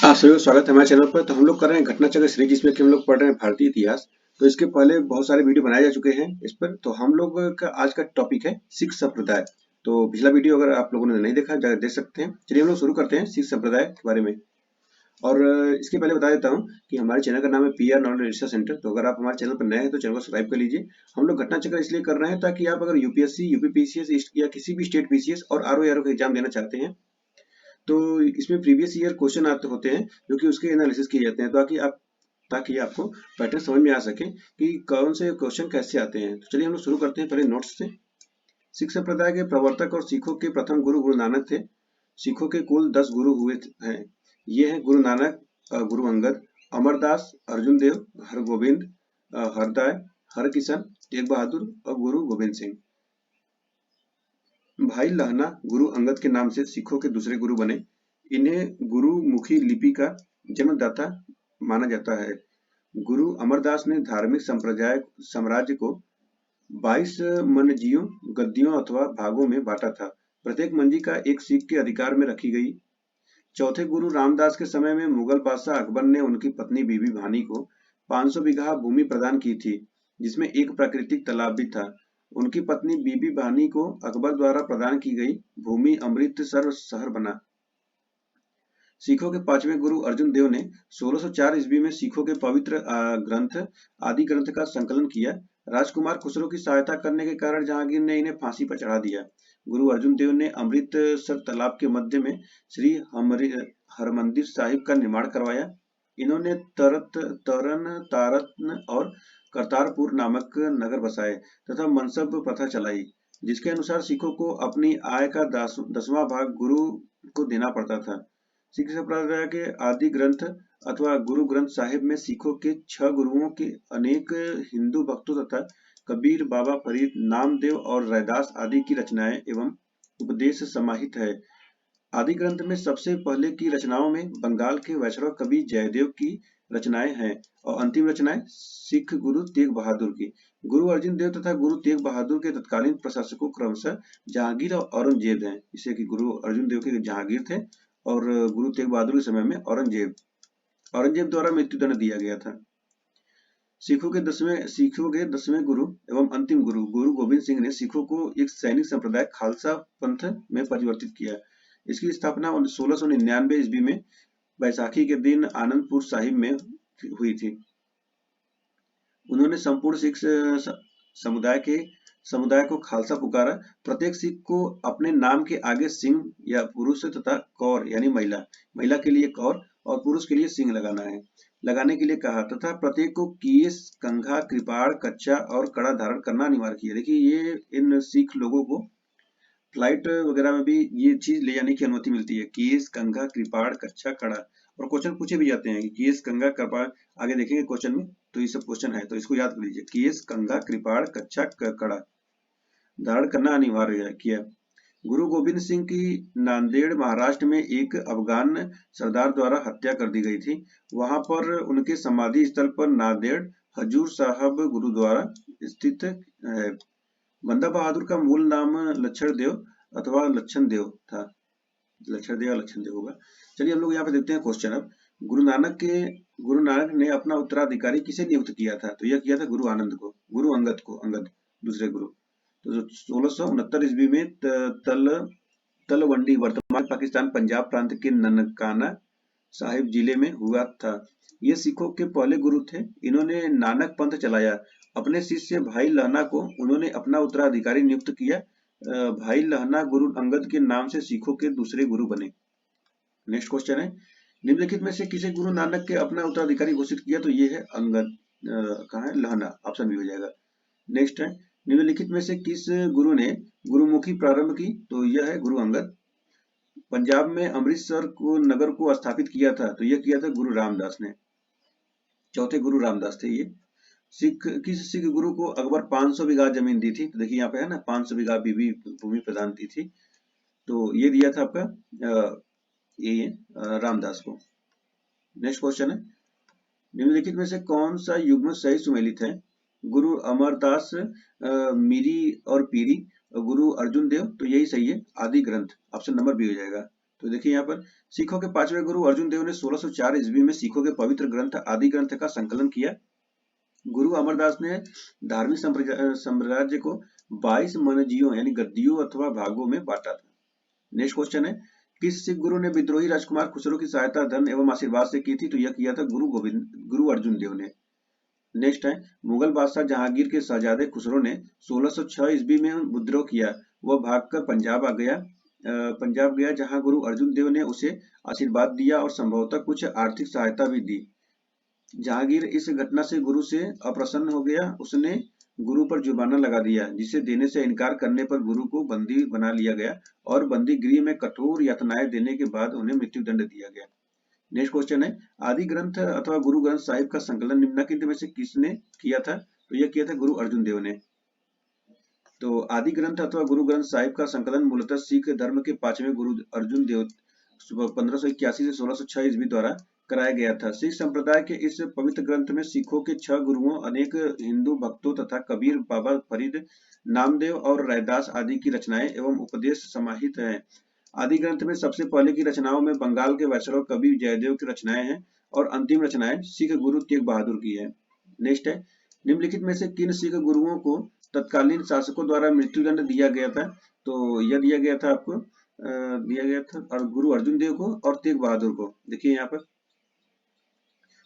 आप सभी को स्वागत है हमारे चैनल पर। तो हम लोग कर रहे हैं घटना चक्र सीरीज, जिसमें कि हम लोग पढ़ रहे हैं भारतीय इतिहास। तो इसके पहले बहुत सारे वीडियो बनाए जा चुके हैं इस पर। तो हम लोग का आज का टॉपिक है सिख संप्रदाय। तो पिछला वीडियो अगर आप लोगों ने नहीं देखा जाकर देख सकते हैं। चलिए हम लोग शुरू करते हैं सिख संप्रदाय के बारे में। और इसके पहले बता देता हूँ कि हमारे चैनल का नाम है पीआर नॉलेज रिसर्च सेंटर। तो अगर आप हमारे चैनल पर नए हैं तो चैनल को सब्सक्राइब कर लीजिए। हम लोग घटना चक्र इसलिए कर रहे हैं ताकि आप अगर यूपीएससी, यूपीपीसीएस या किसी भी स्टेट पीसीएस और आरओ का एग्जाम देना चाहते हैं तो इसमें प्रीवियस ईयर क्वेश्चन आते होते हैं जो कि उसके एनालिसिस किए जाते हैं, ताकि आपको पैटर्न समझ में आ सके कि कौन से क्वेश्चन कैसे आते हैं। तो चलिए हम लोग शुरू करते हैं पहले नोट्स से। सिख संप्रदाय के प्रवर्तक और सिखों के प्रथम गुरु गुरु नानक थे। सिखों के कुल 10 गुरु हुए हैं। ये हैं गुरु नानक, गुरु अंगद, अमरदास, अर्जुन देव, हरगोविंद, हरदाय, हरकिशन, तेग बहादुर और गुरु गोबिंद सिंह। भाई लहना गुरु अंगद के नाम से सिखों के दूसरे गुरु बने। इन्हें गुरुमुखी लिपि का जन्मदाता माना जाता है। गुरु अमरदास ने धार्मिक संप्रदाय साम्राज्य को 22 मंजियों, गद्दियों अथवा भागों में बांटा था। प्रत्येक मंजी का एक सिख के अधिकार में रखी गई। चौथे गुरु रामदास के समय में मुगल बादशाह अकबर ने उनकी पत्नी बीबी भानी को 500 बीघा भूमि प्रदान की थी, जिसमें एक प्राकृतिक तालाब भी था। उनकी पत्नी बीबी भानी को अकबर द्वारा प्रदान की गई भूमि अमृतसर शहर बना। सिखों के पांचवें गुरु अर्जुन देव ने 1604 ईस्वी में सिखों के पवित्र ग्रंथ आदि ग्रंथ का संकलन किया। राजकुमार खुसरो की सहायता करने के कारण जहांगीर ने इन्हें फांसी पर चढ़ा दिया। गुरु अर्जुन देव ने अमृतसर तालाब के मध्य में श्री हरमंदिर साहिब का निर्माण करवाया। इन्होंने तरन तारन और करतारपुर नामक नगर बसाए तथा मनसब प्रथा चलाई, जिसके अनुसार सिखों को अपनी आय का 10वां भाग गुरु को देना पड़ता था। सिख संप्रदाय के आदि ग्रंथ अथवा गुरु ग्रंथ साहिब में सिखों के 6 गुरुओं के अनेक हिंदू भक्तों तथा कबीर, बाबा फरीद, नामदेव और रैदास आदि की रचनाएं एवं उपदेश समाहित है। आदि ग्रंथ में सबसे पहले की रचनाओं में बंगाल के वैष्णव कवि जयदेव की रचनाएं हैं और अंतिम रचनाएं सिख गुरु तेग बहादुर की। गुरु अर्जुन देव तथा गुरु तेग बहादुर के तत्कालीन प्रशासकों क्रमशः जहांगीर और औरंगजेब हैं। इसे कि गुरु अर्जुन देव के जहांगीर थे और गुरु तेग बहादुर के समय में औरंगजेब द्वारा मृत्युदंड दिया गया था। सिखों के 10वें गुरु एवं अंतिम गुरु गुरु गोबिंद सिंह ने सिखों को एक सैनिक संप्रदाय खालसा पंथ में परिवर्तित किया। इसकी स्थापना 1699 ईस्वी में बैसाखी के दिन आनंदपुर साहिब में हुई थी। उन्होंने संपूर्ण सिख समुदाय को खालसा पुकारा। प्रत्येक सिख को अपने नाम के आगे सिंह या पुरुष तथा कौर यानी महिला के लिए कौर और पुरुष के लिए सिंह लगाने के लिए कहा तथा प्रत्येक को केस, कंघा, कृपाण, कच्छा और कड़ा धारण करना अनिवार्य किया। देखिए ये इन सिख लोगों को फ्लाइट वगैरह में भी ये चीज ले जाने की अनुमति मिलती है। केस, कंघा, कृपाण, कच्छा, कड़ा। और क्वेश्चन पूछे भी जाते हैं कि केस, कंघा, कृपाण, आगे देखेंगे क्वेश्चन में तो ये सब क्वेश्चन है, तो इसको याद कर लीजिए। केस, कंघा, कृपाण, कच्छा, कड़ा धारण करना अनिवार्य किया। गुरु गोबिंद सिंह की नांदेड़ महाराष्ट्र में एक अफगान सरदार द्वारा हत्या कर दी गई थी। वहां पर उनके समाधि स्थल पर नांदेड़ हजूर साहब गुरुद्वारा स्थित है। बंदा बहादुर का मूल नाम लक्षण देव अथवा लक्षण देव था। लक्षण देव या लक्षण देव होगा। चलिए हम लोग यहाँ पे देखते हैं क्वेश्चन। अब गुरु नानक ने अपना उत्तराधिकारी किसे नियुक्त किया था? तो यह किया था गुरु अंगद को, दूसरे गुरु। तो 1669 ईस्वी में तलवंडी वर्तमान पाकिस्तान पंजाब प्रांत के ननकाना साहिब जिले में हुआ था। ये सिखों के पहले गुरु थे। इन्होंने नानक पंथ चलाया। अपने शिष्य भाई लहना को उन्होंने अपना उत्तराधिकारी नियुक्त किया। भाई लहना गुरु अंगद के नाम से सिखों के दूसरे गुरु बने। नेक्स्ट क्वेश्चन है, निम्नलिखित में से किसे गुरु नानक के अपना उत्तराधिकारी घोषित किया? तो ये है अंगद, कहाँ है? लहना, ऑप्शन भी हो जाएगा। नेक्स्ट है, निम्नलिखित में से किस गुरु ने गुरुमुखी प्रारंभ की? तो यह है गुरु अंगद। पंजाब में अमृतसर को नगर को स्थापित किया था, तो यह किया था गुरु रामदास ने। चौथे गुरु रामदास थे ये। किस सिख गुरु को अकबर 500 बीघा जमीन दी थी? तो देखिए यहाँ पे है ना, 500 बीघा भूमि प्रदान दी थी। तो ये दिया था आपका ये रामदास को। नेक्स्ट क्वेश्चन है, निम्नलिखित में से कौन सा युग्म सही सुमेलित है? गुरु अमरदास, मीरी और पीरी, गुरु अर्जुन देव, तो यही सही है आदि ग्रंथ, ऑप्शन नंबर बी हो जाएगा। तो देखिए यहाँ पर सिखों के पांचवें गुरु अर्जुन देव ने 1604 ईस्वी में सिखों के पवित्र ग्रंथ आदि ग्रंथ का संकलन किया। गुरु अमरदास ने धार्मिक साम्राज्य को 22 मनजियों यानी गद्दियों अथवा भागों में बांटा था। नेक्स्ट क्वेश्चन है, किस सिख गुरु ने विद्रोही राजकुमार खुसरो की सहायता धन एवं आशीर्वाद से की थी? तो यह किया था गुरु अर्जुन देव ने। नेक्स्ट है, मुगल बादशाह जहांगीर के शहजादे खुसरो ने 1606 ईस्वी में विद्रोह किया। वह भागकर पंजाब गया जहां गुरु अर्जुन देव ने उसे आशीर्वाद दिया और संभवतः कुछ आर्थिक सहायता भी दी। जहांगीर इस घटना से गुरु से अप्रसन्न हो गया। उसने गुरु पर जुर्माना लगा दिया, जिसे देने से इनकार करने पर गुरु को बंदी बना लिया गया और बंदी गृह में कठोर यातनाएं देने के बाद उन्हें मृत्यु दंड दिया गया। नेक्स्ट क्वेश्चन है, आदि ग्रंथ अथवा गुरु ग्रंथ साहिब का संकलन निम्नलिखित में से किसने किया था? तो यह किया था गुरु अर्जुन देव ने। तो आदि ग्रंथ अथवा गुरु ग्रंथ साहिब का संकलन मूलतः सिख धर्म के पांचवें गुरु अर्जुन देव 1581 से 1606 ईस्वी द्वारा कराया गया था। सिख संप्रदाय के इस पवित्र ग्रंथ में सिखों के 6 गुरुओं, अनेक हिंदू भक्तों तथा कबीर, बाबा फरीद, नामदेव और रैदास आदि की रचनाएं एवं उपदेश समाहित हैं। आदि ग्रंथ में सबसे पहले की रचनाओं में बंगाल के वैष्णव कवि जयदेव की रचनाएं हैं और अंतिम रचनाएं सिख गुरु तेग बहादुर की है। नेक्स्ट है, निम्नलिखित में से किन सिख गुरुओं को तत्कालीन शासकों द्वारा मृत्युदंड दिया गया था? तो यह दिया गया था आपको दिया गया था और गुरु अर्जुन देव को और तेग बहादुर को। देखिए यहाँ पर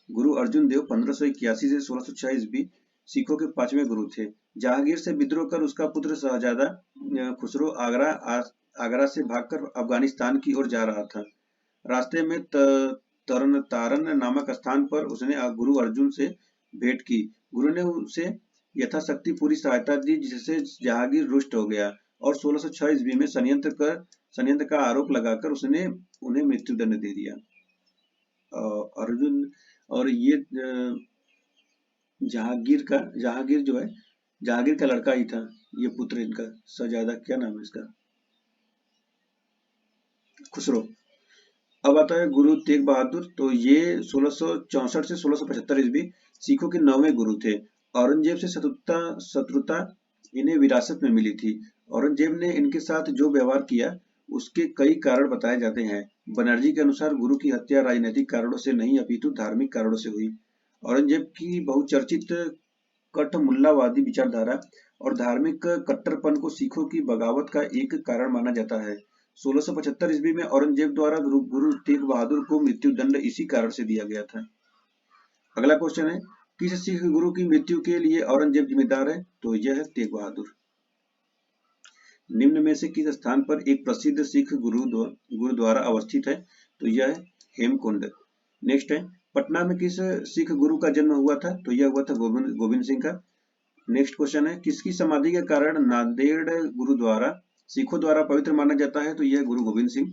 गुरु अर्जुन देव 1581 से 1606 ईस्वी सिखों के पांचवें गुरु थे। जहांगीर से विद्रोह कर उसका पुत्र शहजादा खुसरो आगरा से भागकर अफगानिस्तान की ओर जा रहा था। रास्ते में तारन नामक स्थान पर उसने गुरु अर्जुन से भेंट की। गुरु ने उसे यथाशक्ति पूरी सहायता दी, जिससे जहांगीर रुष्ट हो गया और 1606 ईस्वी में षड्यंत्र का आरोप लगाकर उसने उन्हें मृत्युदंड दे दिया। अर्जुन और ये जहांगीर जो है, जहांगीर का लड़का ही था ये पुत्र इनका, शहजादा क्या नाम है इसका, खुसरो। अब आता है गुरु तेग बहादुर। तो ये 1664 से 1675 ईस्वी सिखों के 9वें गुरु थे। औरंगजेब से शत्रुता इन्हें विरासत में मिली थी। औरंगजेब ने इनके साथ जो व्यवहार किया उसके कई कारण बताए जाते हैं। बनर्जी के अनुसार गुरु की हत्या राजनीतिक कारणों से नहीं अपितु धार्मिक कारणों से हुई। औरंगजेब की बहुचर्चित कट मुल्लावादी विचारधारा और धार्मिक कट्टरपन को सिखों की बगावत का एक कारण माना जाता है। 1675 ईस्वी में औरंगजेब द्वारा गुरु तेग बहादुर को मृत्युदंड इसी कारण से दिया गया था। अगला क्वेश्चन है, किस सिख गुरु की मृत्यु के लिए औरंगजेब जिम्मेदार है? तो यह है तेग बहादुर। निम्न में से किस स्थान पर एक प्रसिद्ध सिख गुरुद्वारा अवस्थित है? तो यह है हेमकुंड। नेक्स्ट है, पटना में किस सिख गुरु का जन्म हुआ था? तो यह हुआ था गोविंद सिंह का। नेक्स्ट क्वेश्चन है, किसकी समाधि के कारण नांदेड़ गुरुद्वारा सिखों द्वारा पवित्र माना जाता है? तो यह गुरु गोविंद सिंह।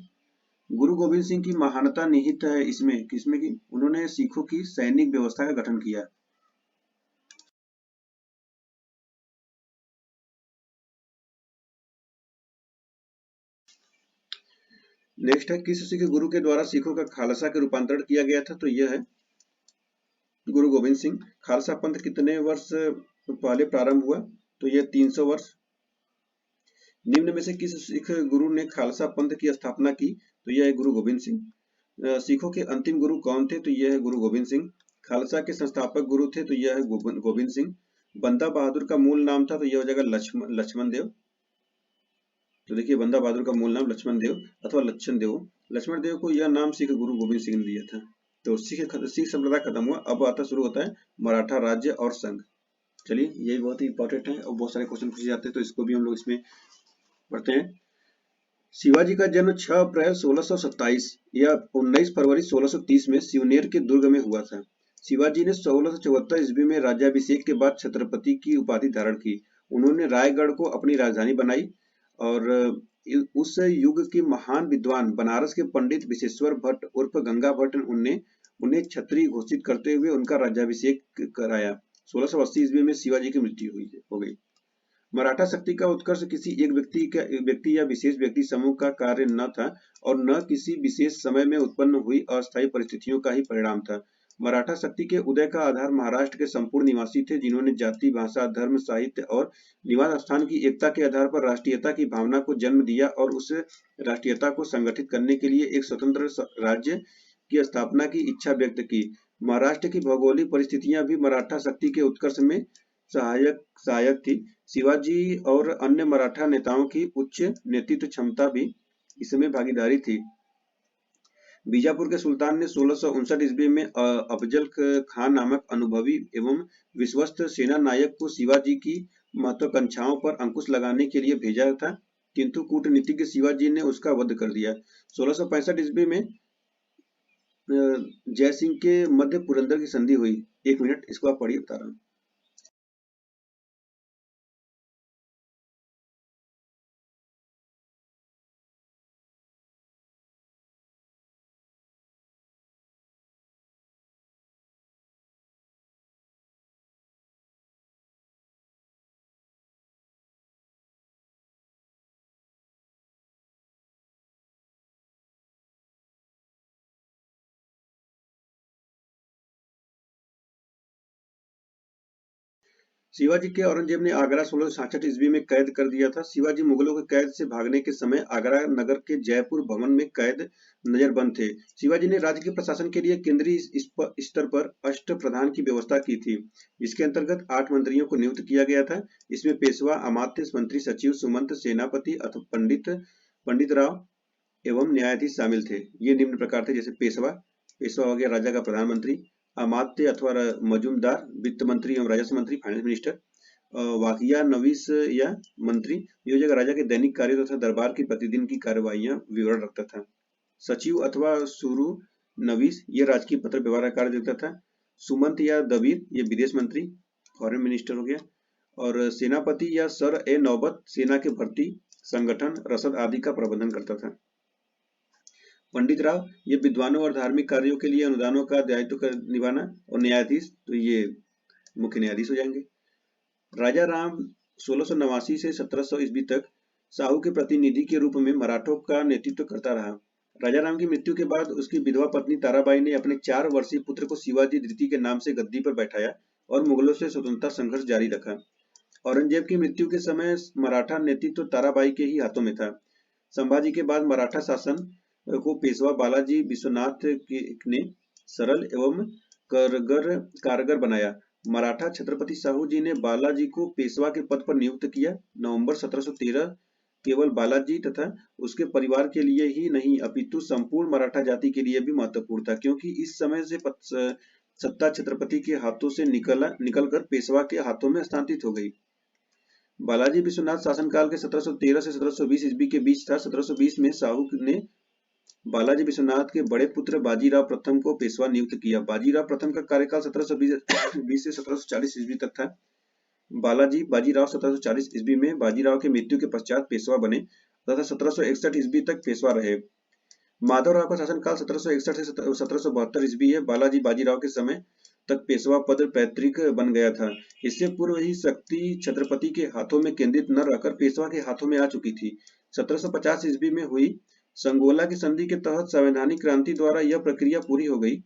गुरु गोविंद सिंह की महानता निहित है इसमें किसमें की उन्होंने सिखों की सैनिक व्यवस्था का गठन किया। नेक्स्ट है, किस सिख गुरु के द्वारा सिखों का खालसा के रूपांतरण किया गया था? तो यह है गुरु गोविंद सिंह। खालसा पंथ कितने वर्ष पहले प्रारंभ हुआ? तो यह 300 वर्ष। निम्न में से किस सिख गुरु ने खालसा पंथ की स्थापना की? तो यह है गुरु गोविंद सिंह। सिखों के अंतिम गुरु कौन थे? तो यह है गुरु गोविंद सिंह। खालसा के संस्थापक गुरु थे तो यह है गोविंद सिंह। बंदा बहादुर का मूल नाम था तो यह हो जाएगा लक्ष्मण देव। तो देखिए बंदा बहादुर का मूल नाम लक्ष्मण देव अथवा लक्षण देव। लक्ष्मण देव को यह नाम सिख गुरु गोविंद सिंह ने दिया था। तो सिख संप्रदाय खत्म हुआ, अब आता शुरू होता है मराठा राज्य और संघ। चलिए यही बहुत ही इंपॉर्टेंट है और बहुत सारे क्वेश्चन पूछे जाते हैं तो इसको भी हम लोग इसमें पढ़ते हैं। शिवाजी का जन्म 6 अप्रैल 1627 या 19 फरवरी 1630 में सिवनेर के दुर्ग में हुआ था। शिवाजी ने 1674 ईस्वी में राज्याभिषेक के बाद छत्रपति की उपाधि धारण की। उन्होंने रायगढ़ को अपनी राजधानी बनाई और उस युग के महान विद्वान बनारस के पंडित विशेश्वर भट्ट उर्फ गंगा भट्ट उन्हें क्षत्रिय घोषित करते हुए उनका राज्याभिषेक कराया। 1680 ईस्वी में शिवाजी की मृत्यु हो गई। मराठा शक्ति का उत्कर्ष किसी एक व्यक्ति या विशेष व्यक्ति समूह का कार्य न था और न किसी विशेष समय में उत्पन्न हुई अस्थायी परिस्थितियों का ही परिणाम था। मराठा शक्ति के उदय का आधार महाराष्ट्र के संपूर्ण निवासी थे, जिन्होंने जाति, भाषा, धर्म, साहित्य और निवास स्थान की एकता के आधार पर राष्ट्रीयता की भावना को जन्म दिया और उस राष्ट्रीयता को संगठित करने के लिए एक स्वतंत्र राज्य की स्थापना की इच्छा व्यक्त की। महाराष्ट्र की भौगोलिक परिस्थितियां भी मराठा शक्ति के उत्कर्ष में सहायक थी। शिवाजी और अन्य मराठा नेताओं की उच्च नेतृत्व क्षमता भी इसमें भागीदारी थी। बीजापुर के सुल्तान ने 1659 ईस्वी में अफजल खान नामक अनुभवी एवं विश्वस्त सेना नायक को शिवाजी की महत्वाकांक्षाओं पर अंकुश लगाने के लिए भेजा था, किंतु कूटनीतिज्ञ शिवाजी ने उसका वध कर दिया। 1665 ईस्वी में जयसिंह के मध्य पुरंदर की संधि हुई। 1 मिनट, इसको आप पढ़िए, बता रहा हूँ। शिवाजी के औरंगजेब ने आगरा 1666 ईस्वी में कैद कर दिया था। शिवाजी मुगलों के कैद से भागने के समय आगरा नगर के जयपुर भवन में कैद नजरबंद थे। शिवाजी ने राज्य के प्रशासन के लिए केंद्रीय स्तर पर अष्टप्रधान की व्यवस्था की थी, जिसके अंतर्गत 8 मंत्रियों को नियुक्त किया गया था। इसमें पेशवा, अमात्य, मंत्री, सचिव, सुमंत, सेनापति अथवा पंडित राव एवं न्यायाधीश शामिल थे। ये निम्न प्रकार थे, जैसे पेशवा हो गया राजा का प्रधानमंत्री, अमात्य अथवा मजूमदार वित्त मंत्री एवं राजस्व मंत्री, फाइनेंस मिनिस्टर, वाकिया नवीस या मंत्री जो जगह राजा के दैनिक कार्यों तथा दरबार की प्रतिदिन की कार्यवाहियां विवरण रखता था। सचिव अथवा सुरू नवीस ये राजकीय पत्र व्यवहार का कार्य देखता था। सुमंत या दबीर ये विदेश मंत्री, फॉरेन मिनिस्टर हो गया। और सेनापति या सर ए नौबत सेना के भर्ती, संगठन, रसद आदि का प्रबंधन करता था। पंडित राव ये विद्वानों और धार्मिक कार्यों के लिए अनुदानों का दायित्व निभाना। और न्यायाधीश तो ये मुख्य न्यायाधीश हो जाएंगे। राजा राम 1689 से 1700 ईस्वी तक साहू के प्रतिनिधि के रूप में मराठों का नेतृत्व करता रहा। राजा राम की मृत्यु के बाद उसकी विधवा पत्नी ताराबाई ने अपने 4 वर्षीय पुत्र को शिवाजी द्वितीय के नाम से गद्दी पर बैठाया और मुगलों से स्वतंत्रता संघर्ष जारी रखा। औरंगजेब की मृत्यु के समय मराठा नेतृत्व ताराबाई के ही हाथों में था। संभाजी के बाद मराठा शासन को पेशवा बालाजी विश्वनाथ ने सरल एवं कारगर बनाया। मराठा छत्रपति साहू जी ने बालाजी को पेशवा के पद पर नियुक्त किया। नवंबर 1713 केवल बालाजी तथा उसके परिवार के लिए ही नहीं अपितु संपूर्ण मराठा जाति के लिए भी महत्वपूर्ण था, क्योंकि इस समय से सत्ता छत्रपति के हाथों से निकलकर पेशवा के हाथों में हस्तांतरित हो गई। बालाजी विश्वनाथ शासनकाल के 1713 से 1720 ईस्वी के बीच था। 1720 में साहू ने बालाजी विश्वनाथ के बड़े पुत्र बाजीराव प्रथम को पेशवा नियुक्त किया। बाजीराव प्रथम का कार्यकाल 1720 से 1740 ईस्वी तक था। बाजीराव 1740 ईस्वी में बाजीराव की मृत्यु के पश्चात पेशवा बने तथा 1761 ईस्वी तक पेशवा रहे। माधवराव का शासनकाल 1761 से 1772 ईस्वी है। बालाजी बाजीराव के समय तक पेशवा पद पैतृक बन गया था। इससे पूर्व ही शक्ति छत्रपति के हाथों में केंद्रित न रहकर पेशवा के हाथों में आ चुकी थी। 1750 ईस्वी में हुई संगोला की संधि के तहत संवैधानिक क्रांति द्वारा यह प्रक्रिया पूरी हो गई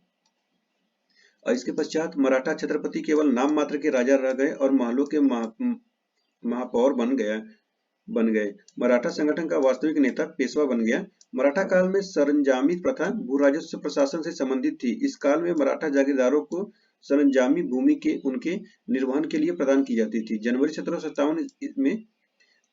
और इसके पश्चात मराठा छत्रपति केवल नाम मात्र के राजा रह गए और महलों के महापौर बन गए। मराठा संगठन का वास्तविक नेता पेशवा बन गया। मराठा काल में सरंजामी प्रथा भू राजस्व प्रशासन से संबंधित थी। इस काल में मराठा जागीरदारों को सरंजामी भूमि के उनके निर्वहन के लिए प्रदान की जाती थी। जनवरी 1757 में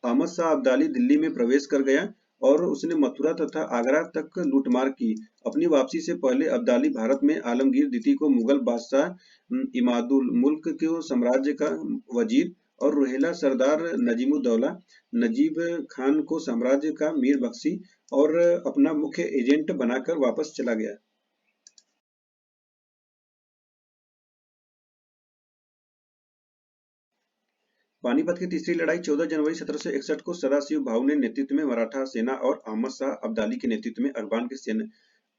अहमद शाह अब्दाली दिल्ली में प्रवेश कर गया और उसने मथुरा तथा आगरा तक लूटमार की। अपनी वापसी से पहले अब्दाली भारत में आलमगीर द्वितीय को मुगल बादशाह इमादुल मुल्क के साम्राज्य का वजीर और रोहिला सरदार नजीमुद्दौला नजीब खान को साम्राज्य का मीर बख्शी और अपना मुख्य एजेंट बनाकर वापस चला गया। पानीपत की तीसरी लड़ाई 14 जनवरी 1761 को सदाशिव भाऊ ने नेतृत्व में मराठा सेना और अहमद शाह अब्दाली के नेतृत्व में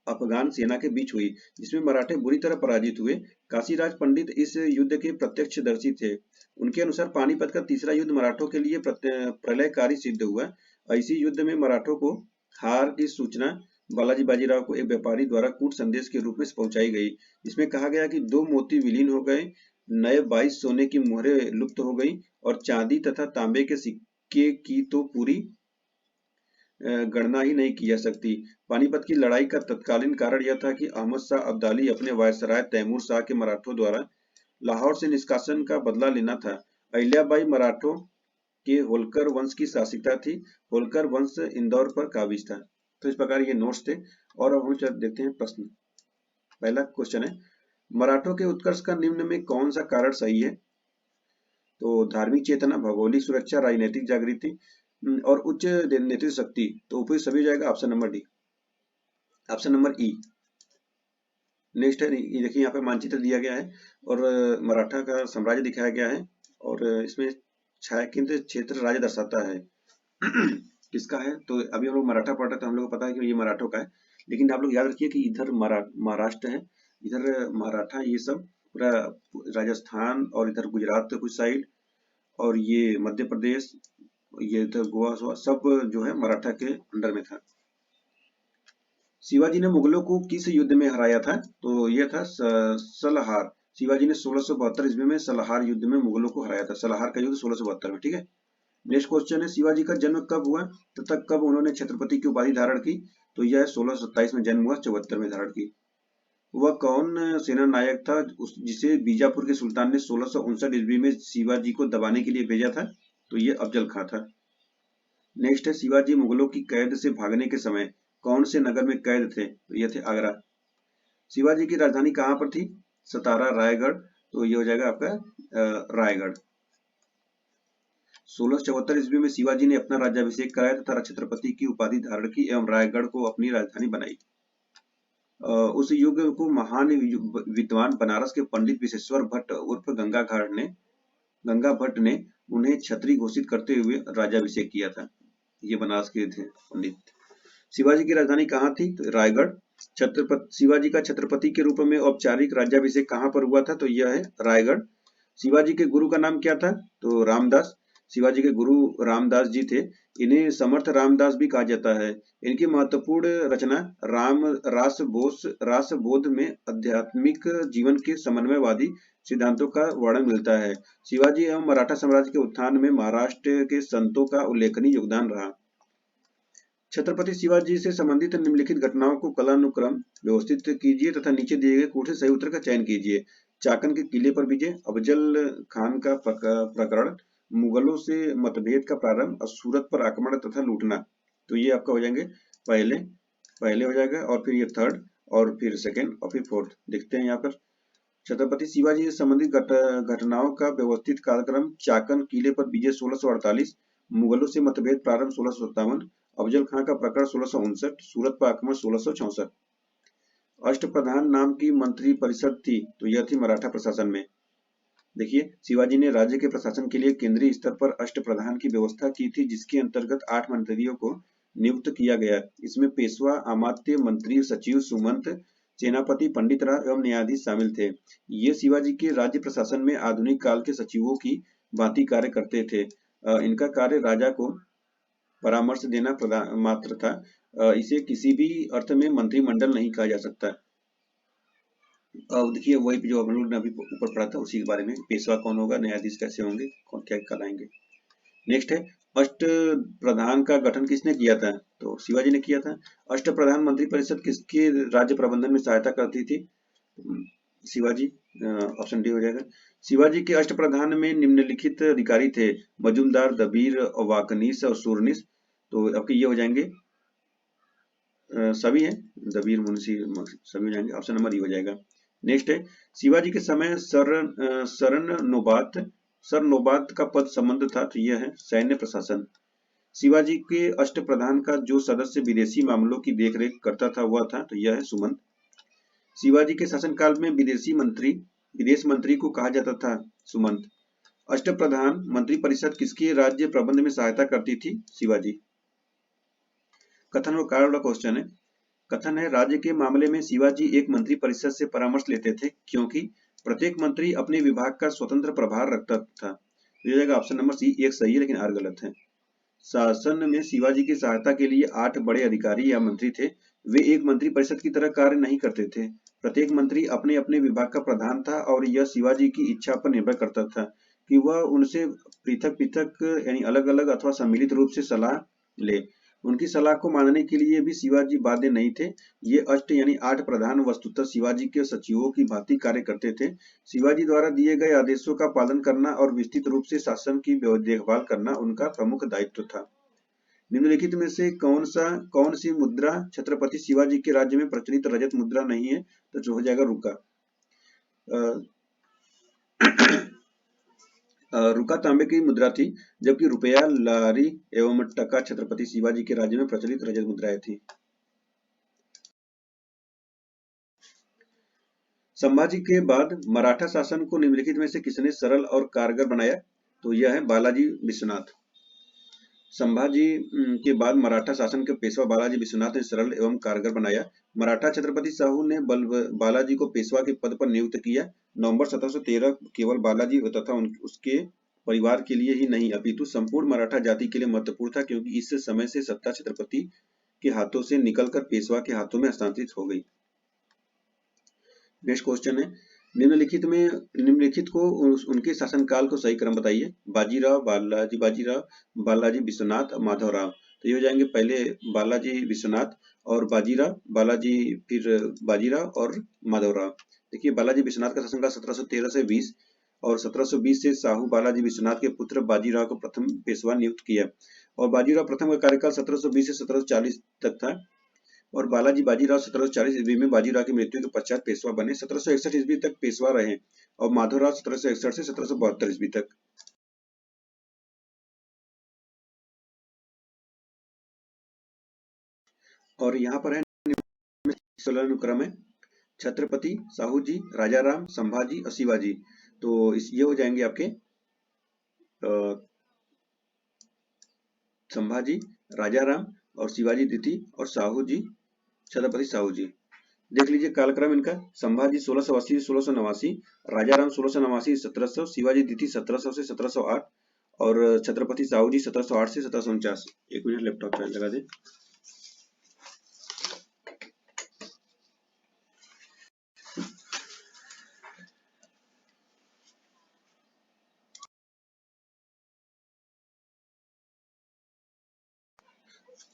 अफगान सेना के बीच हुई, जिसमें मराठे बुरी तरह पराजित हुए। काशीराज पंडित इस युद्ध के प्रत्यक्षदर्शी थे। उनके अनुसार पानीपत का तीसरा युद्ध मराठों के लिए प्रलयकारी सिद्ध हुआ। इसी युद्ध में मराठों को हार की सूचना बालाजी बाजीराव को एक व्यापारी द्वारा कूट संदेश के रूप में पहुंचाई गई। इसमें कहा गया कि 2 मोती विलीन हो गए, नए 22 सोने की मुहरें लुप्त हो गई और चांदी तथा तांबे के सिक्के की तो पूरी गणना ही नहीं की जा सकती। पानीपत की लड़ाई का तत्कालीन कारण यह था कि अहमद शाह अब्दाली अपने वायसराय तैमूर शाह के मराठों द्वारा लाहौर से निष्कासन का बदला लेना था। अहिल्याबाई मराठों के होलकर वंश की शासिका थी। होलकर वंश इंदौर पर काबिज था। तो इस प्रकार ये नोट्स थे। और अब हम देखते हैं प्रश्न। पहला क्वेश्चन है, मराठों के उत्कर्ष का निम्न में कौन सा कारण सही है? तो धार्मिक चेतना, भौगोलिक सुरक्षा, राजनीतिक जागृति और उच्च नेतृत्व शक्ति। तो ऊपर सभी हो जाएगा option number D, option number ई। नेक्स्ट है, ये देखिए यहाँ पे मानचित्र दिया गया है और मराठा का साम्राज्य दिखाया गया है और इसमें छाया केंद्र क्षेत्र राज्य दर्शाता है। किसका है? तो अभी हम लोग मराठा पढ़ रहे थे, हम लोग को पता है कि ये मराठों का है, लेकिन आप लोग याद रखिए कि इधर महाराष्ट्र है, इधर मराठा, ये सब पूरा राजस्थान और इधर गुजरात का कुछ साइड और ये मध्य प्रदेश, ये इधर गोवा सब जो है मराठा के अंडर में था। शिवाजी ने मुगलों को किस युद्ध में हराया था? तो यह था सलाहार। शिवाजी ने 1672 ईस्वी में सलाहार युद्ध में मुगलों को हराया था। सलाहार का युद्ध 1672 में। ठीक है। नेक्स्ट क्वेश्चन है, शिवाजी का जन्म कब हुआ तथा कब उन्होंने छत्रपति की उपाधि धारण की? तो यह 1627 में जन्म हुआ, 74 में धारण की। वह कौन सेना नायक था जिसे बीजापुर के सुल्तान ने 1659 ईस्वी में शिवाजी को दबाने के लिए भेजा था? तो ये अफजल खां था। नेक्स्ट है, शिवाजी मुगलों की कैद से भागने के समय कौन से नगर में कैद थे? तो ये थे आगरा। शिवाजी की राजधानी कहाँ पर थी? सतारा, रायगढ़। तो ये हो जाएगा आपका रायगढ़। 1674 ईस्वी में शिवाजी ने अपना राज्याभिषेक कराया तथा छत्रपति की उपाधि धारण की एवं रायगढ़ को अपनी राजधानी बनाई। उस युग को महान विद्वान बनारस के पंडित विश्वेश्वर भट्ट उर्फ गंगा भट्ट ने उन्हें क्षत्रिय घोषित करते हुए राज्याभिषेक किया था। ये बनारस के थे पंडित। शिवाजी की राजधानी कहाँ थी? तो रायगढ़। शिवाजी का छत्रपति के रूप में औपचारिक राज्याभिषेक कहाँ पर हुआ था? तो यह है रायगढ़। शिवाजी के गुरु का नाम क्या था? तो रामदास। शिवाजी के गुरु रामदास जी थे। इन्हें समर्थ रामदास भी कहा जाता है। इनकी महत्वपूर्ण रचना रासबोध में आध्यात्मिक जीवन के समन्वयवादी सिद्धांतों का वर्णन मिलता है। शिवाजी एवं मराठा साम्राज्य के उत्थान में महाराष्ट्र के संतों का उल्लेखनीय योगदान रहा। छत्रपति शिवाजी से संबंधित निम्नलिखित घटनाओं को कालानुक्रम व्यवस्थित कीजिए तथा नीचे दिए गए कोट से सही उत्तर का चयन कीजिए। चाकन के किले पर विजय, अफजल खान का प्रकरण, मुगलों से मतभेद का प्रारंभ और सूरत पर आक्रमण तथा लूटना। तो ये आपका हो जाएंगे पहले हो जाएगा और फिर ये थर्ड और फिर सेकेंड और फिर फोर्थ। देखते हैं यहाँ पर छत्रपति शिवाजी से संबंधित घटनाओं का व्यवस्थित कालक्रम। चाकन किले पर विजय 1648, मुगलों से मतभेद प्रारंभ 1657, अफजल खां का प्रकरण 1659, सूरत पर आक्रमण 1664। अष्टप्रधान नाम की मंत्री परिषद थी, तो यह थी मराठा प्रशासन में। देखिए शिवाजी ने राज्य के प्रशासन के लिए केंद्रीय स्तर पर अष्टप्रधान की व्यवस्था की थी, जिसके अंतर्गत 8 मंत्रियों को नियुक्त किया गया। इसमें पेशवा, अमात्य, मंत्री, सचिव, सुमंत, सेनापति, पंडित राव एवं न्यायाधीश शामिल थे। ये शिवाजी के राज्य प्रशासन में आधुनिक काल के सचिवों की भांति कार्य करते थे। इनका कार्य राजा को परामर्श देना मात्र था। इसे किसी भी अर्थ में मंत्रिमंडल नहीं कहा जा सकता। अब देखिए वही जो हम लोग ने अभी ऊपर पढ़ा था उसी के बारे में, पेशवा कौन होगा, न्यायाधीश कैसे होंगे, कौन क्या कराएंगे। नेक्स्ट है, अष्ट प्रधान का गठन किसने किया था? तो शिवाजी ने किया था। अष्ट प्रधान मंत्री परिषद किसके राज्य प्रबंधन में सहायता करती थी? शिवाजी। ऑप्शन डी हो जाएगा। शिवाजी के अष्ट प्रधान में निम्नलिखित अधिकारी थे, मजूमदार, दबीर, वाकनीस और सूरनीस। तो आपके ये हो जाएंगे सभी हैं, दबीर, मुंशी सभी हो जाएंगे। ऑप्शन नंबर ई हो जाएगा। नेक्स्ट है, शिवाजी के समय सरनोबात का पद संबंध था, तो यह है सैन्य प्रशासन। शिवाजी के अष्ट प्रधान का जो सदस्य विदेशी मामलों की देखरेख करता था वह था, तो यह है सुमंत। शिवाजी के शासनकाल में विदेश मंत्री को कहा जाता था सुमंत। अष्ट प्रधान मंत्री परिषद किसके राज्य प्रबंध में सहायता करती थी? शिवाजी। कथन और कारण वाला क्वेश्चन है। कथन है, राज्य के मामले में शिवाजी एक मंत्री परिषद से परामर्श लेते थे क्योंकि प्रत्येक मंत्री अपने विभाग का स्वतंत्र प्रभार रखता था। तो ये जाएगा ऑप्शन नंबर सी, एक सही है लेकिन आर गलत है। शासन में शिवाजी की सहायता के लिए 8 बड़े अधिकारी या मंत्री थे वे एक मंत्री परिषद की तरह कार्य नहीं करते थे। प्रत्येक मंत्री अपने अपने विभाग का प्रधान था और यह शिवाजी की इच्छा पर निर्भर करता था कि वह उनसे पृथक पृथक यानी अलग अलग अथवा सम्मिलित रूप से सलाह ले। उनकी सलाह को मानने के लिए भी शिवाजी बाध्य नहीं थे। ये अष्ट यानी 8 प्रधान वस्तुतः शिवाजी के सचिवों की भांति कार्य करते थे। शिवाजी द्वारा दिए गए आदेशों का पालन करना और विस्तृत रूप से शासन की देखभाल करना उनका प्रमुख दायित्व था। निम्नलिखित में से कौन सी मुद्रा छत्रपति शिवाजी के राज्य में प्रचलित रजत मुद्रा नहीं है? तो जो हो जाएगा रुका। रुका तांबे की मुद्रा थी, जबकि रुपया, लारी एवं टका छत्रपति शिवाजी के राज्य में प्रचलित रजत मुद्राएं थी। संभाजी के बाद मराठा शासन को निम्नलिखित में से किसने सरल और कारगर बनाया? तो यह है बालाजी विश्वनाथ। संभाजी के बाद मराठा शासन के पेशवा बालाजी विश्वनाथ ने सरल एवं कारगर बनाया। मराठा छत्रपति साहू ने बालाजी को पेशवा के पद पर नियुक्त किया। नवंबर 1713 केवल बालाजी तथा उसके परिवार के लिए ही नहीं अपितु संपूर्ण मराठा जाति के लिए महत्वपूर्ण था, क्योंकि इस समय से सत्ता छत्रपति के हाथों से निकलकर पेशवा के हाथों में हस्तांतरित हो गई। नेक्स्ट क्वेश्चन है, निम्नलिखित को उनके शासनकाल को सही क्रम बताइए। बाजीराव, बालाजी विश्वनाथ, माधवराव। तो ये हो जाएंगे पहले बालाजी विश्वनाथ और बाजीराव, फिर बाजीराव और माधवराव। देखिए बालाजी विश्वनाथ का शासनकाल 1713 से 20 और 1720 से साहू बालाजी विश्वनाथ के पुत्र बाजीराव को प्रथम पेशवा नियुक्त किया और बाजीराव प्रथम का कार्यकाल 1720 से 1740 तक था और बाजीराव 1740 ईस्वी में बाजीराव की मृत्यु के पश्चात पेशवा बने। 1761 ईस्वी तक पेशवा रहे और माधवराव 1761 से 1772 ईस्वी तक। और यहाँ पर है अनुक्रम है छत्रपति, साहू जी, राजाराम, संभाजी और शिवाजी। तो ये हो जाएंगे आपके संभाजी, राजाराम और शिवाजी द्वितीय और साहू जी, छत्रपति साहू जी। देख लीजिए कालक्रम इनका। संभाजी 1680 से 1689, राजाराम 1689 से 1700, शिवाजी द्वितीय 1700 से 1708 और छत्रपति साहू जी 1708 से 1749। एक मिनट लैपटॉप पे लगा दे।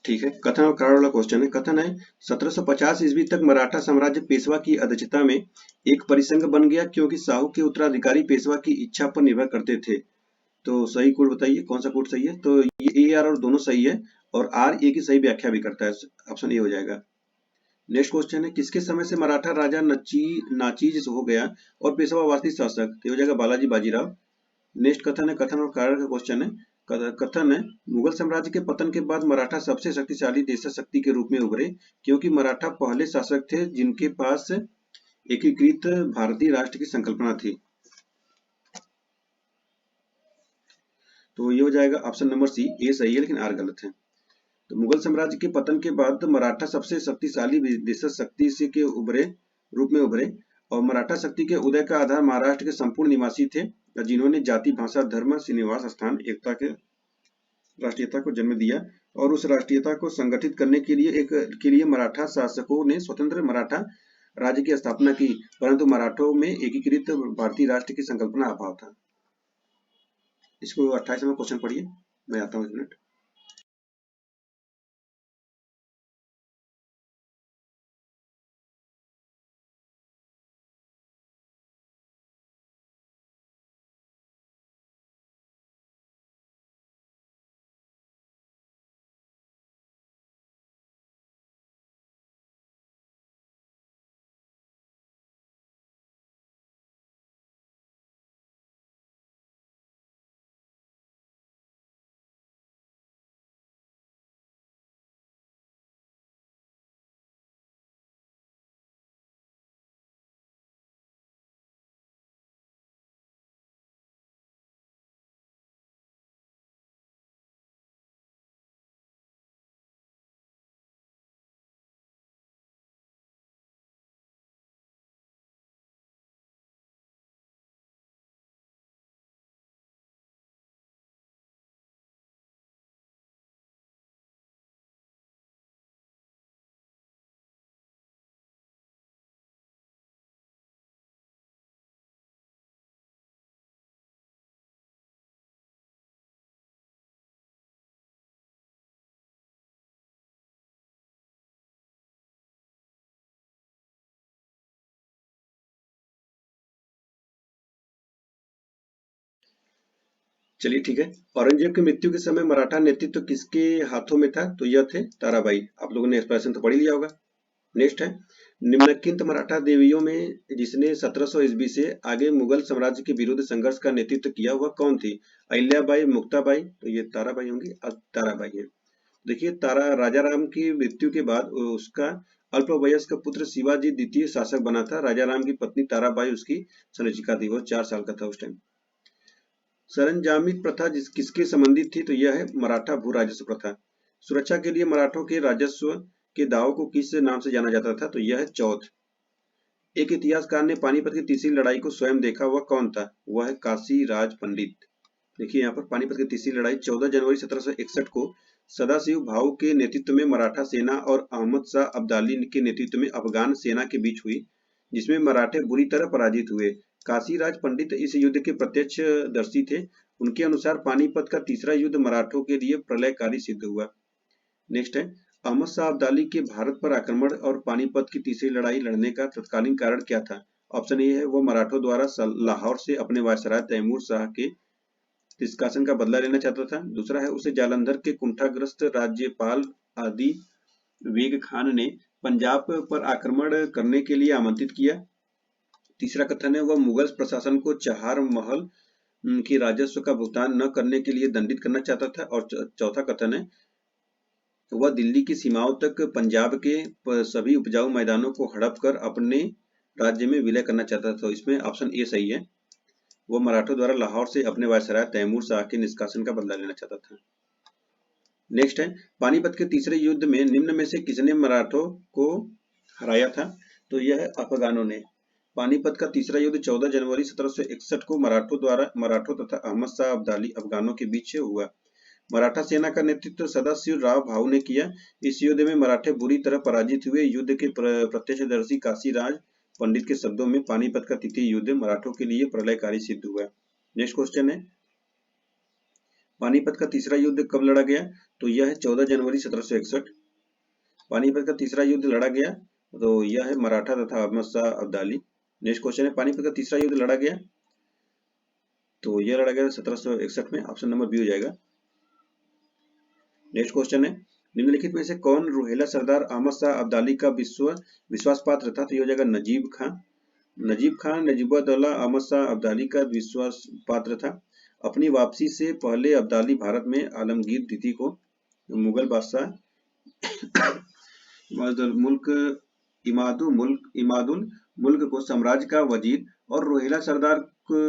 ठीक है, कथन और कारण वाला क्वेश्चन है। कथन है 1750 ईस्वी तक मराठा साम्राज्य पेशवा की अध्यक्षता में एक परिसंघ बन गया, क्योंकि साहू के उत्तराधिकारी पेशवा की इच्छा पर निर्भर करते थे। तो सही कोड बताइए, कौन सा कोड सही है? तो ये ए आर और दोनों सही है और आर ए की सही व्याख्या भी करता है। ऑप्शन ए हो जाएगा। नेक्स्ट क्वेश्चन है, किसके समय से मराठा राजा नाचीज हो गया और पेशवा वास्तविक शासक? तो हो जाएगा बालाजी बाजीराव। नेक्स्ट कथन है, कथन और कारण का क्वेश्चन है। कथन है, मुगल साम्राज्य के पतन के बाद मराठा सबसे शक्तिशाली देश शक्ति के रूप में उभरे, क्योंकि मराठा पहले शासक थे जिनके पास एकीकृत भारतीय राष्ट्र की संकल्पना थी। तो ये हो जाएगा ऑप्शन नंबर सी, ए सही है लेकिन आर गलत है। तो मुगल साम्राज्य के पतन के बाद मराठा सबसे शक्तिशाली देश शक्ति से के रूप में उभरे और मराठा शक्ति के उदय का आधार महाराष्ट्र के संपूर्ण निवासी थे, जिन्होंने जाति, भाषा, धर्म, श्रीनिवास स्थान, एकता के राष्ट्रीयता को जन्म दिया और उस राष्ट्रीयता को संगठित करने के लिए मराठा शासकों ने स्वतंत्र मराठा राज्य की स्थापना की, परंतु मराठों में एकीकृत भारतीय राष्ट्र की संकल्पना अभाव था। इसको 28 में क्वेश्चन पढ़िए, मैं आता हूँ 1 मिनट। चलिए ठीक है। औरंगजेब की मृत्यु के समय मराठा नेतृत्व किसके हाथों में था? तो यह थे ताराबाई। आप लोगों ने एक्सप्रेशन तो पढ़ ही लिया होगा। नेक्स्ट है, निम्नलिखित मराठा देवियों में जिसने 1700 ईस्वी से आगे मुगल साम्राज्य के विरुद्ध संघर्ष का नेतृत्व किया हुआ कौन थी? अहिल्याबाई, मुक्ताबाई, तो ये ताराबाई होंगी। अब ताराबाई है। देखिए, तारा राजा राम की मृत्यु के बाद उसका अल्पवयस्क पुत्र शिवाजी द्वितीय शासक बना था। राजा राम की पत्नी ताराबाई उसकी संरक्षिका थी। वो 4 साल का था उस टाइम। सरंजामी प्रथा किसके संबंधित थी? तो यह है मराठा भू राजस्व प्रथा। सुरक्षा के लिए मराठों के राजस्व के दावों को किस नाम से जाना जाता था? तो यह है चौथ। एक इतिहासकार ने पानीपत की तीसरी लड़ाई को स्वयं देखा हुआ कौन था? वह है काशी राज पंडित। देखिए यहाँ पर पानीपत की तीसरी लड़ाई 14 जनवरी 1761 को सदाशिव भाऊ के नेतृत्व में मराठा सेना और अहमद शाह अब्दाली के नेतृत्व में अफगान सेना के बीच हुई, जिसमें मराठे बुरी तरह पराजित हुए। काशीराज पंडित इस युद्ध के प्रत्यक्षदर्शी थे। उनके अनुसार पानीपत का तीसरा युद्ध मराठों के लिए प्रलयकारी सिद्ध हुआ। नेक्स्ट है, अहमद शाह अब्दाली के भारत पर आक्रमण और पानीपत की तीसरी लड़ाई लड़ने का तत्कालीन कारण क्या था? ऑप्शन ए है, वो मराठों द्वारा लाहौर से अपने वायसराय तैमूर शाह के निष्कासन का बदला लेना चाहता था। दूसरा है, उसे जालंधर के कुंठाग्रस्त राज्यपाल आदि वेग खान ने पंजाब पर आक्रमण करने के लिए आमंत्रित किया। तीसरा कथन है, वह मुगल प्रशासन को चहार महल की राजस्व का भुगतान न करने के लिए दंडित करना चाहता था। और चौथा कथन है, वह दिल्ली की सीमाओं तक पंजाब के सभी उपजाऊ मैदानों को हड़प कर अपने राज्य में विलय करना चाहता था। तो इसमें ऑप्शन ए सही है। वो मराठों द्वारा लाहौर से अपने वायसराय तैमूर शाह के निष्कासन का बदला लेना चाहता था। नेक्स्ट है, पानीपत के तीसरे युद्ध में निम्न में से किसने मराठों को हराया था? तो यह है अफगानों ने। पानीपत का तीसरा युद्ध 14 जनवरी 1761 को मराठों तथा अहमद शाह अब्दाली अफगानों के बीच हुआ। मराठा सेना का नेतृत्व सदाशिव राव भाऊ ने किया। इस युद्ध में मराठे बुरी तरह पराजित हुए। युद्ध के प्रत्यक्षदर्शी काशीराज पंडित के शब्दों में पानीपत का तृतीय युद्ध मराठों के लिए प्रलयकारी सिद्ध हुआ। नेक्स्ट क्वेश्चन है, पानीपत का तीसरा युद्ध कब लड़ा गया? तो यह है 14 जनवरी 1761। पानीपत का तीसरा युद्ध लड़ा गया, तो यह है मराठा तथा अहमद शाह अब्दाली। नेक्स्ट क्वेश्चन है, पानीपत का तीसरा युद्ध लड़ा गया, तो यह लड़ा गया 1761 में। ऑप्शन नंबर बी हो जाएगा। नेक्स्ट क्वेश्चन है, निम्नलिखित में से कौन रोहेला सरदार अहमद शाह अब्दाली का विश्वास पात्र था? तो यह हो जाएगा नजीब खान। नजीब खान नजीबुद्दौला अहमद शाह अब्दाली का विश्वास पात्र था। अपनी वापसी से पहले अब्दाली भारत में आलमगीर द्वितीय को मुगल बादशाह इमादुल मुल्क को साम्राज्य का वजीर और रोहेला सरदार को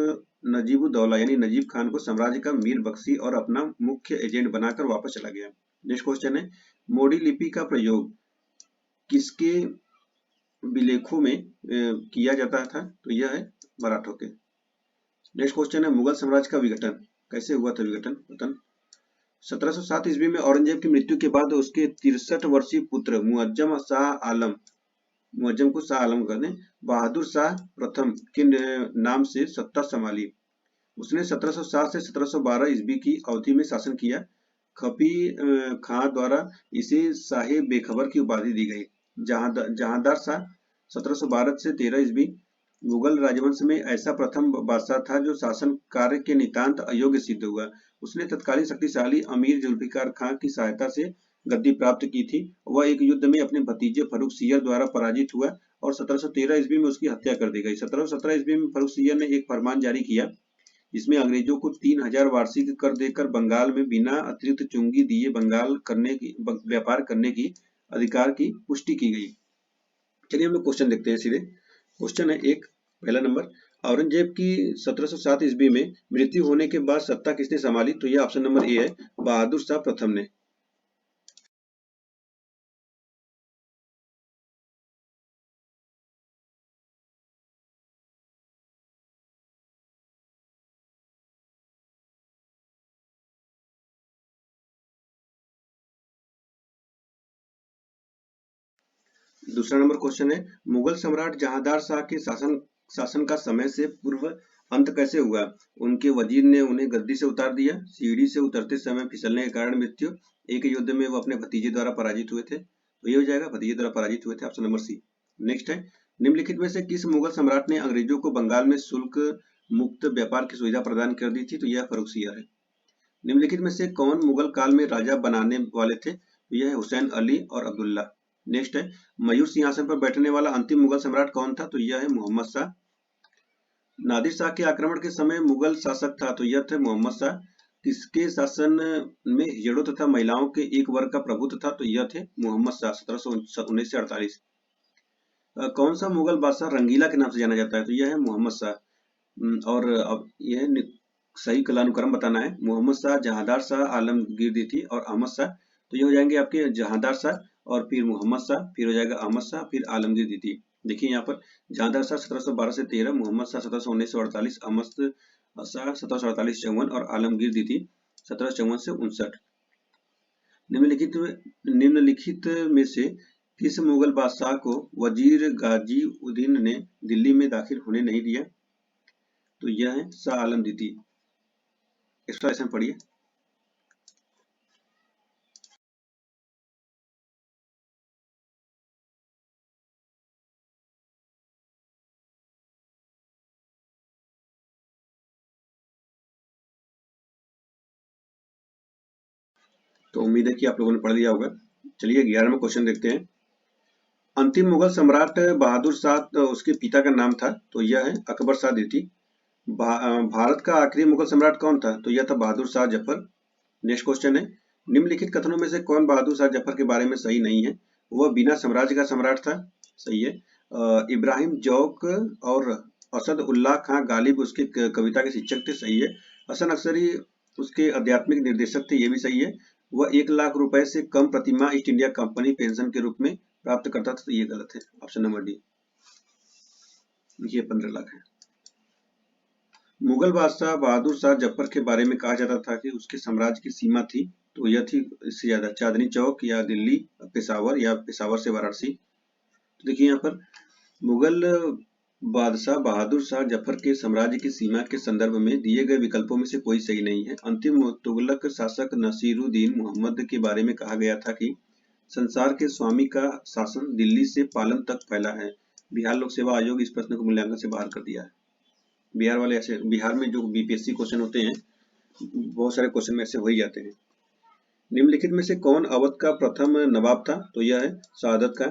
नजीबुद्दौला यानी नजीब खान को साम्राज्य का मीर बख्शी और अपना मुख्य एजेंट बनाकर वापस चला गया। नेक्स्ट क्वेश्चन है, मोडी लिपि का प्रयोग किसके विलेखों में किया जाता था? तो यह है मराठों के। नेक्स्ट क्वेश्चन है, मुगल साम्राज्य का विघटन कैसे हुआ था? पतन 1707 ईस्वी में औरंगजेब की मृत्यु के बाद उसके 63 वर्षीय पुत्र मुअज्जम को शाह आलम कर दें, बहादुर शाह प्रथम के नाम से सत्ता संभाली। उसने 1707 से 1712 ईस्वी की अवधि में शासन किया। खपी खां द्वारा इसे शाहे बेखबर की उपाधि दी गई। जहांदार शाह 1712 से 13 ईस्वी मुगल राजवंश में ऐसा प्रथम बादशाह था जो शासन कार्य के नितांत अयोग्य सिद्ध हुआ। उसने तत्कालीन शक्तिशाली अमीर जुल्फिकार खां की सहायता से गद्दी प्राप्त की थी। वह एक युद्ध में अपने भतीजे फर्रुख सियर द्वारा पराजित हुआ और 1713 ईस्वी में उसकी हत्या कर दी गई। 1717 ईस्वी में फर्रुख सियर ने एक फरमान जारी किया जिसमें अंग्रेजों को 3000 वार्षिक कर देकर बंगाल में बिना अतिरिक्त चुंगी दिए व्यापार करने की अधिकार की पुष्टि की गई। चलिए हम लोग क्वेश्चन देखते हैं सीधे। क्वेश्चन है एक, पहला नंबर, औरंगजेब की 1707 ईस्वी में मृत्यु होने के बाद सत्ता किसने संभाली? तो यह ऑप्शन नंबर ए है, बहादुर शाह प्रथम ने। दूसरा नंबर क्वेश्चन है, मुगल सम्राट जहांदार शाह के शासन का समय से पूर्व अंत कैसे हुआ? उनके वजीर ने उन्हें गद्दी से उतार दिया, सीढ़ी से उतरते समय फिसलने के कारण मृत्यु, एक युद्ध में वो अपने भतीजे द्वारा पराजित हुए थे। तो ये हो जाएगा, भतीजे द्वारा पराजित हुए थे, ऑप्शन नंबर सी। नेक्स्ट है, निम्नलिखित में से किस मुगल सम्राट ने अंग्रेजों को बंगाल में शुल्क मुक्त व्यापार की सुविधा प्रदान कर दी थी? तो यह फर्रुख सियर है। निम्नलिखित में से कौन मुगल काल में राजा बनाने वाले थे? तो यह है हुसैन, अली और अब्दुल्ला। नेक्स्ट है मयूर सिंहासन पर बैठने वाला अंतिम मुगल सम्राट कौन था? तो यह है मोहम्मद शाह। नादिर शाह के आक्रमण के समय मुगल शासक था? तो यह थे मोहम्मद शाह। किसके शासन में हिजड़ों तथा महिलाओं के एक वर्ग का प्रभुत्व था? तो यह थे मोहम्मद शाह 1719 से 48। कौन सा मुगल बादशाह रंगीला के नाम से जाना जाता है? तो यह है मोहम्मद शाह। और अब यह सही कालानुक्रम बताना है। मोहम्मद शाह, जहांदार शाह, आलमगीर द्वितीय और अहमद शाह। तो ये हो जाएंगे आपके जहांदार शाह और फिर मोहम्मद शाह, फिर हो जाएगा अहमद शाह, फिर आलमगीर द्वितीय। देखिए यहाँ पर जहांदार शाह 1712 से 13, मोहम्मद शाह 1719 से 48, अहमद शाह 1748 से 54 और आलमगीर द्वितीय 1754 से 59। निम्नलिखित में से किस मुगल बादशाह को वजीर गाजीउद्दीन ने दिल्ली में दाखिल होने नहीं दिया? तो यह है शाह आलम द्वितीय। एक्सप्लेनेशन पढ़िए। तो उम्मीद है कि आप लोगों ने पढ़ लिया होगा। चलिए 11वां क्वेश्चन देखते हैं। अंतिम मुगल सम्राट बहादुर शाह उसके पिता का नाम था? तो यह है अकबर शाह द्वितीय। भारत का आखिरी मुगल सम्राट कौन था? तो यह था बहादुर शाह जफर। नेक्स्ट क्वेश्चन है निम्नलिखित कथनों में से कौन बहादुर शाह जफर के बारे में सही नहीं है? वह बिना साम्राज्य का सम्राट था। सही है। इब्राहिम जौक और असद उल्लाह खां गालिब उसके कविता के शिक्षक थे। सही है। हसन अक्सरी उसके आध्यात्मिक निर्देशक थे। ये भी सही है। वह 1 लाख रुपए से कम प्रतिमाह ईस्ट इंडिया कंपनी पेंशन के रूप में प्राप्त करता था। तो ये गलत है। Option number D. ये 15 लाख है। मुगल बादशाह बहादुर शाह जफर के बारे में कहा जाता था कि उसके साम्राज्य की सीमा थी, तो यह थी इससे ज्यादा चांदनी चौक या दिल्ली, पेशावर या पेशावर से वाराणसी। तो देखिए यहाँ पर मुगल बादशाह बहादुर शाह जफर के साम्राज्य की सीमा के संदर्भ में दिए गए विकल्पों में से कोई सही नहीं है। अंतिम तुगलक शासक नसीरुद्दीन मोहम्मद के बारे में कहा गया था कि संसार के स्वामी का शासन दिल्ली से पालम तक फैला है। बिहार लोक सेवा आयोग इस प्रश्न को मूल्यांकन से बाहर कर दिया है। बिहार वाले ऐसे, बिहार में जो बीपीएससी क्वेश्चन होते हैं बहुत सारे क्वेश्चन में ऐसे हो ही जाते हैं। निम्नलिखित में से कौन अवध का प्रथम नवाब था? तो यह है शहादत खां।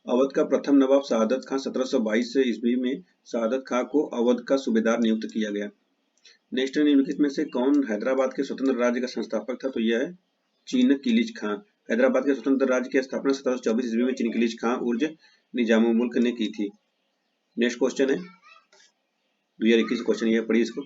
अवध का प्रथम नवाब शहादत खां 1722 ईस्वी में शहादत खां को अवध का सूबेदार नियुक्त किया गया। नेक्स्ट, निम्नलिखित में से कौन हैदराबाद के स्वतंत्र राज्य का संस्थापक था? तो यह है चिनकिलिज खां। हैदराबाद के स्वतंत्र राज्य की स्थापना 1724 ईस्वी में चिनकिलिज खां उर्ज निजामुल मुल्क ने की थी। नेक्स्ट क्वेश्चन है 2021 क्वेश्चन, ये पढ़िए इसको।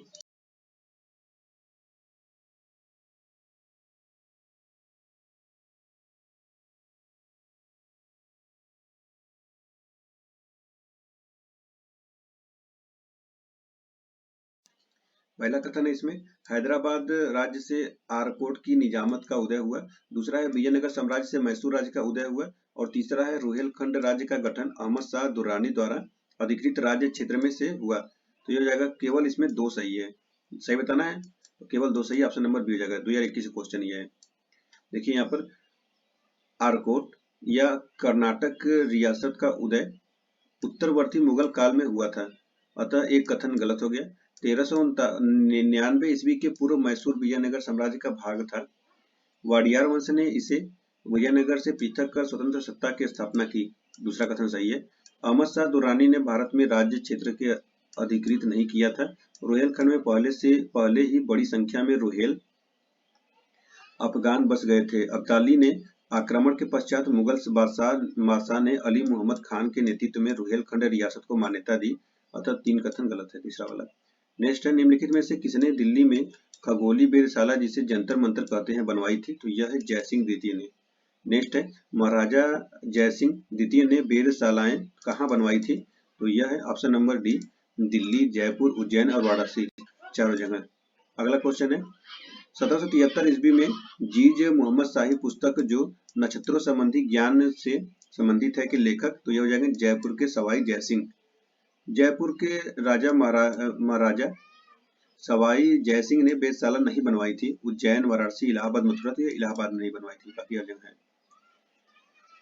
पहला कथन है इसमें हैदराबाद राज्य से आरकोट की निजामत का उदय हुआ। दूसरा है विजयनगर साम्राज्य से मैसूर राज्य का उदय हुआ। और तीसरा है रुहेलखंड राज्य का गठन अहमद शाह दुर्रानी द्वारा अधिकृत राज्य क्षेत्र में से हुआ। तो ये हो जाएगा केवल इसमें 2 सही है। सही बताना है तो केवल 2 सही, ऑप्शन नंबर बी हो जाएगा। 2021 क्वेश्चन ये है। देखिए यहाँ पर आरकोट या कर्नाटक रियासत का उदय उत्तरवर्ती मुगल काल में हुआ था, अतः एक कथन गलत हो गया। 1399 ईस्वी के पूर्व मैसूर विजयनगर साम्राज्य का भाग था। वाडियार वंश ने इसे विजयनगर से पृथक कर स्वतंत्र सत्ता की स्थापना की। दूसरा कथन सही है। अहमद शाह दुर्रानी ने भारत में राज्य क्षेत्र के अधिकृत नहीं किया था। रोहेलखंड में पहले ही बड़ी संख्या में रोहेल अफगान बस गए थे। अब्दाली ने आक्रमण के पश्चात मुगल बादशाह ने अली मोहम्मद खान के नेतृत्व में रुहेलखंड रियासत को मान्यता दी, अतः 3 कथन गलत है। तीसरा वाला। नेक्स्ट है निम्नलिखित में से किसने दिल्ली में खगोली वेधशाला जिसे जंतर मंतर कहते हैं बनवाई थी? तो यह है जयसिंह द्वितीय ने। नेक्स्ट है महाराजा जयसिंह द्वितीय ने वेधशालाएं कहाँ बनवाई थी? तो यह है option number D, Delhi, Jaipur, Ujjain और वाराणसी, चारों जगह। अगला क्वेश्चन है 1773 ईस्वी में जीज मोहम्मद शाही पुस्तक जो नक्षत्रों संबंधी ज्ञान से संबंधित है के लेखक? तो यह हो जाएंगे जयपुर के सवाई जयसिंह। जयपुर के राजा महाराजा सवाई जयसिंह ने वेधशाला नहीं बनवाई थी। उज्जैन, वाराणसी, इलाहाबाद, मथुरा थी, इलाहाबाद में नहीं बनवाई थी, काफी जगह है।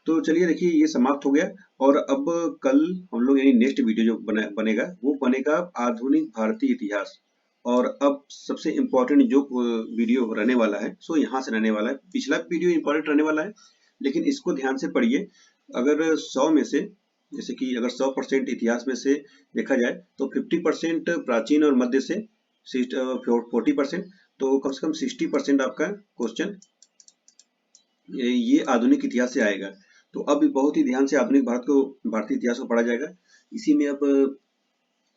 तो चलिए देखिए ये समाप्त हो गया। और अब कल हम लोग यानी नेक्स्ट वीडियो जो बनेगा वो बनेगा आधुनिक भारतीय इतिहास। और अब सबसे इम्पोर्टेंट जो वीडियो रहने वाला है सो यहाँ से रहने वाला है। पिछला वीडियो इम्पोर्टेंट रहने वाला है, लेकिन इसको ध्यान से पढ़िए। अगर 100 में से, जैसे कि अगर 100% इतिहास में से देखा जाए तो 50% प्राचीन और मध्य से, 40%, तो कम से कम 60% आपका क्वेश्चन ये आधुनिक इतिहास से आएगा। तो अब बहुत ही ध्यान से आधुनिक भारतीय इतिहास को पढ़ा जाएगा। इसी में अब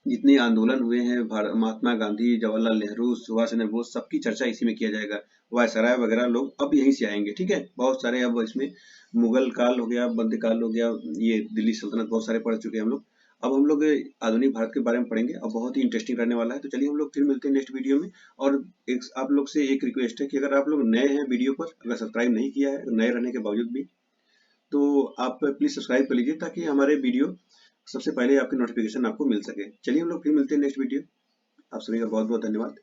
जितने आंदोलन हुए हैं, महात्मा गांधी, जवाहरलाल नेहरू, सुभाष चंद्र बोस, सबकी चर्चा इसी में किया जाएगा। वायसराय वगैरह लोग अब यहीं से आएंगे, ठीक है। बहुत सारे अब इसमें मुगल काल हो गया, मध्यकाल हो गया, ये दिल्ली सल्तनत, बहुत सारे पढ़ चुके हैं हम लोग। अब हम लोग आधुनिक भारत के बारे में पढ़ेंगे। अब बहुत ही इंटरेस्टिंग रहने वाला है। तो चलिए हम लोग फिर मिलते हैं नेक्स्ट वीडियो में। और एक आप लोग से एक रिक्वेस्ट है कि अगर आप लोग नए हैं वीडियो पर, अगर सब्सक्राइब नहीं किया है, नए रहने के बावजूद भी, तो आप प्लीज सब्सक्राइब कर लीजिए ताकि हमारे वीडियो सबसे पहले आपके नोटिफिकेशन आपको मिल सके। चलिए हम लोग फिर मिलते हैं नेक्स्ट वीडियो। आप सभी का बहुत बहुत धन्यवाद।